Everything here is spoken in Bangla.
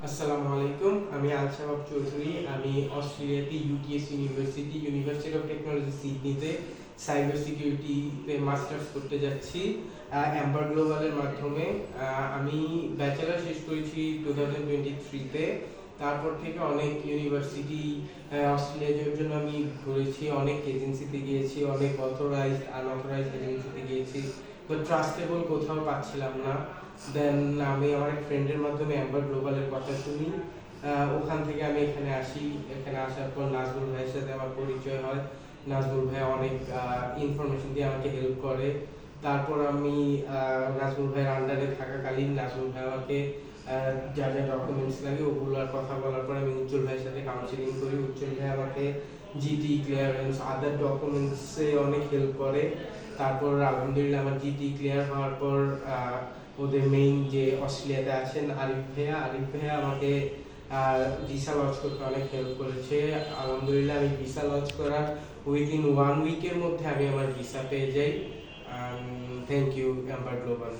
আসসালামু আলাইকুম, আমি আল শাবাব চৌধুরী। আমি অস্ট্রেলিয়াতে ইউনিভার্সিটি অফ টেকনোলজি সিডনিতে সাইবার সিকিউরিটিতে মাস্টার্স করতে যাচ্ছি অ্যাম্বার গ্লোবালের মাধ্যমে। আমি ব্যাচেলার শেষ করেছি 2023-তে। তারপর থেকে অনেক ইউনিভার্সিটি অস্ট্রেলিয়া যাওয়ার জন্য আমি ঘুরেছি, অনেক এজেন্সিতে গিয়েছি, অনেক অথরাইজড আনঅথরাইজড এজেন্সিতে গিয়েছি, তো ট্রাস্টেবল কোথাও পাচ্ছিলাম না। দেন আমি আমার এক ফ্রেন্ডের মাধ্যমে অ্যাম্বার গ্লোবালের কথা শুনি, ওখান থেকে আমি এখানে আসি। এখানে আসার পর নাজমুল ভাইয়ের সাথে আমার পরিচয় হয়। নাজমুল ভাই অনেক ইনফরমেশন দিয়ে আমাকে হেল্প করে। তারপর আমি নাজমুল ভাইয়ের আন্ডারে থাকাকালীন নাজমুল ভাই আমাকে যা যা ডকুমেন্টস লাগে ওগুলোর কথা বলার পর আমি উজ্জ্বল ভাইয়ের সাথে কাউন্সিলিং করি। উজ্জ্বল ভাই আমাকে জিটি ক্লিয়ারেন্স আদার ডকুমেন্টসে অনেক হেল্প করে। তারপর আলহামদুলিল্লাহ আমার জিটি ক্লিয়ার হওয়ার পর ওদের মেইন যে অস্ট্রেলিয়াতে আছেন আরিফ ভাইয়া আমাকে ভিসা লঞ্চ করতে অনেক হেল্প করেছে। আলহামদুলিল্লাহ আমি ভিসা লঞ্চ করার উইদিন 1 উইকের মধ্যে আমি আমার ভিসা পেয়ে যাই। Thank you Amber global.